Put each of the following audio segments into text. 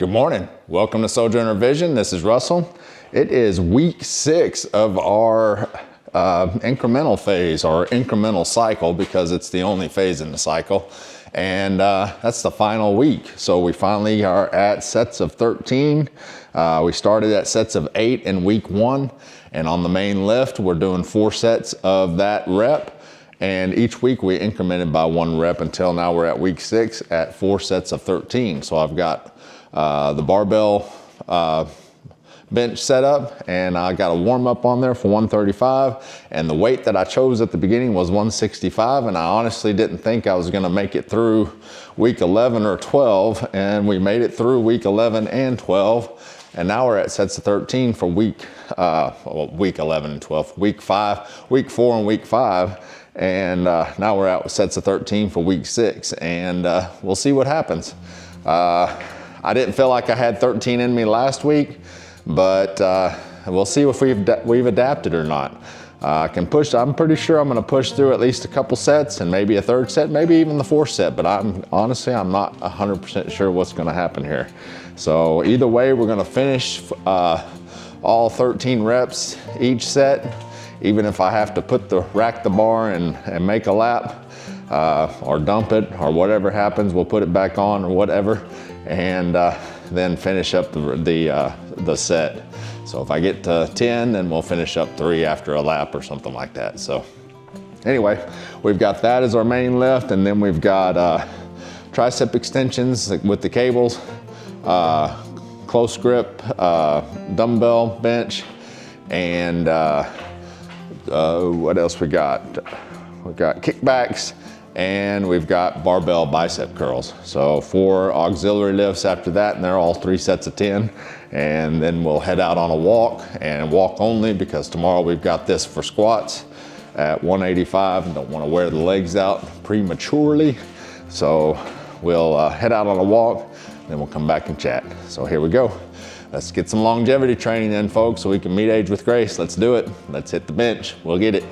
Good morning. Welcome to Sojourner Vision. This is Russell. It is week 6 of our incremental phase, or incremental cycle, because it's the only phase in the cycle. And that's the final week. So we finally are at sets of 13. We started at sets of 8 in week 1. And on the main lift, we're doing 4 sets of that rep. And each week we incremented by 1 rep until now we're at week 6 at 4 sets of 13. So I've got the barbell bench set up, and I got a warm up on there for 135, and the weight that I chose at the beginning was 165, and I honestly didn't think I was going to make it through week 11 or 12, and we made it through week 11 and 12, and now we're at sets of 13 for week 11 and 12, week 4 and week 5, and now we're at sets of 13 for week 6, and we'll see what happens. I didn't feel like I had 13 in me last week, but we'll see if we've adapted or not. I'm pretty sure I'm going to push through at least a couple sets and maybe a 3rd set, maybe even the 4th set, but I'm not 100% sure what's going to happen here. So either way, we're going to finish all 13 reps each set, even if I have to rack the bar and make a lap, or dump it, or whatever happens, we'll put it back on or whatever, and then finish up the set. So if I get to 10, then we'll finish up 3 after a lap or something like that. So anyway, we've got that as our main lift, and then we've got tricep extensions with the cables, close grip, dumbbell bench, and what else we got? We've got kickbacks, and we've got barbell bicep curls. So 4 auxiliary lifts after that, and they're all 3 sets of 10. And then we'll head out on a walk, and walk only, because tomorrow we've got this for squats at 185 and don't want to wear the legs out prematurely. So we'll head out on a walk, then we'll come back and chat. So here we go. Let's get some longevity training then, folks, so we can meet age with grace. Let's do it. Let's hit the bench. We'll get it.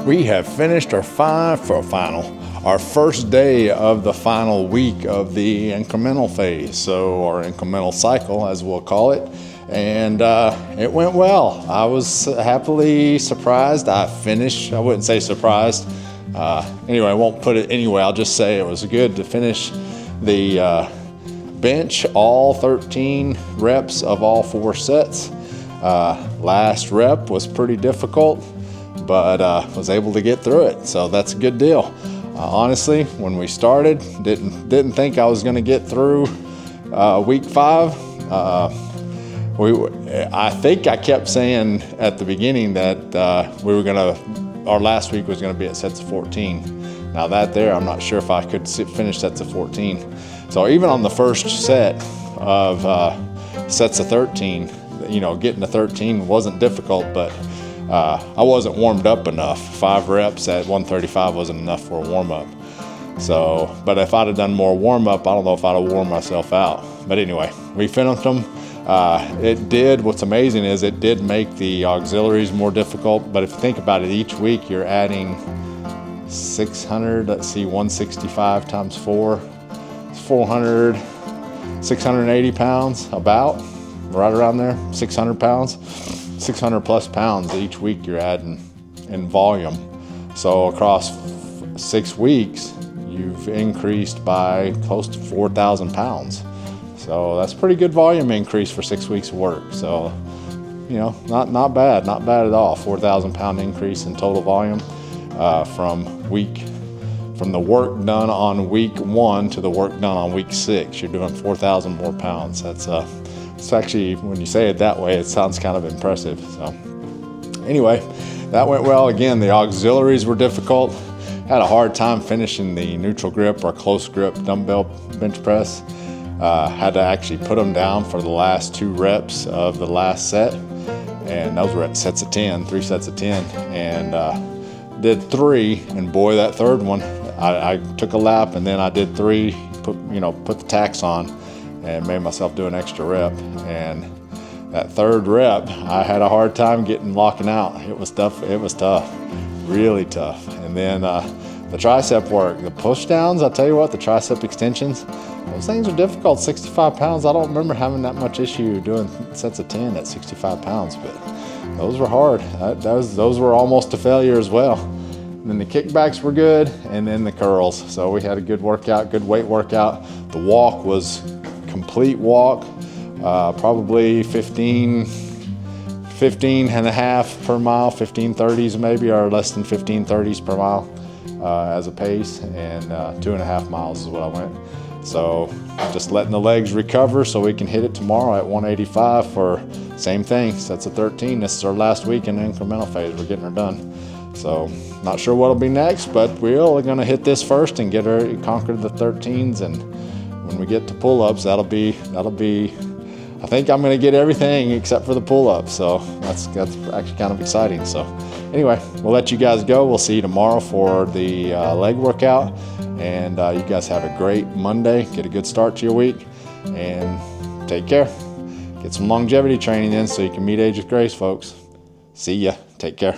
We have finished our first day of the final week of the incremental phase, so our incremental cycle, as we'll call it, and it went well. I was happily surprised. I wouldn't say surprised. Anyway, I won't put it anyway. I'll just say it was good to finish the bench, all 13 reps of all 4 sets. Last rep was pretty difficult, but was able to get through it, so that's a good deal. Honestly, when we started, didn't think I was going to get through week 5. I think I kept saying at the beginning that our last week was going to be at sets of 14. Now I'm not sure if I could finish sets of 14. So even on the first set of sets of 13, getting to 13 wasn't difficult, but I wasn't warmed up enough. 5 reps at 135 wasn't enough for a warm-up. So, but if I'd have done more warm-up, I don't know if I'd have worn myself out. But anyway, we finished them. What's amazing is it did make the auxiliaries more difficult, but if you think about it, each week you're adding 600, 165 times 4, it's 400, 680 pounds, about, right around there, 600 pounds. 600 plus pounds each week you're adding in volume. So across 6 weeks, you've increased by close to 4,000 pounds. So that's a pretty good volume increase for 6 weeks of work. So, not bad at all. 4,000 pound increase in total volume from the work done on week 1 to the work done on week 6. You're doing 4,000 more pounds. It's actually, when you say it that way, it sounds kind of impressive. So anyway, that went well. Again, the auxiliaries were difficult. Had a hard time finishing the neutral grip or close grip dumbbell bench press. Had to actually put them down for the last 2 reps of the last set. And those were at sets of 10, 3 sets of 10. And did 3, and boy, that third one, I took a lap and then I did 3, put the tacks on, and made myself do an extra rep. And that third rep, I had a hard time locking out. It was tough, really tough. And then the tricep work, the push downs, I'll tell you what, the tricep extensions, those things are difficult. 65 pounds, I don't remember having that much issue doing sets of 10 at 65 pounds, but those were hard. Those were almost a failure as well. And then the kickbacks were good, and then the curls. So we had a good workout, good weight workout. The walk was complete walk, probably 15 and a half per mile, 15:30s maybe, or less than 15:30s per mile as a pace, and 2.5 miles is what I went. So just letting the legs recover so we can hit it tomorrow at 185 for same thing, sets of 13. This is our last week in the incremental phase. We're getting her done. So not sure what'll be next, but we're going to hit this first and conquer the 13s, and when we get to pull-ups, that'll be. I think I'm going to get everything except for the pull-ups, so that's actually kind of exciting. So anyway, we'll let you guys go. We'll see you tomorrow for the leg workout, and you guys have a great Monday. Get a good start to your week, and take care. Get some longevity training in so you can meet age with grace, folks. See ya. Take care.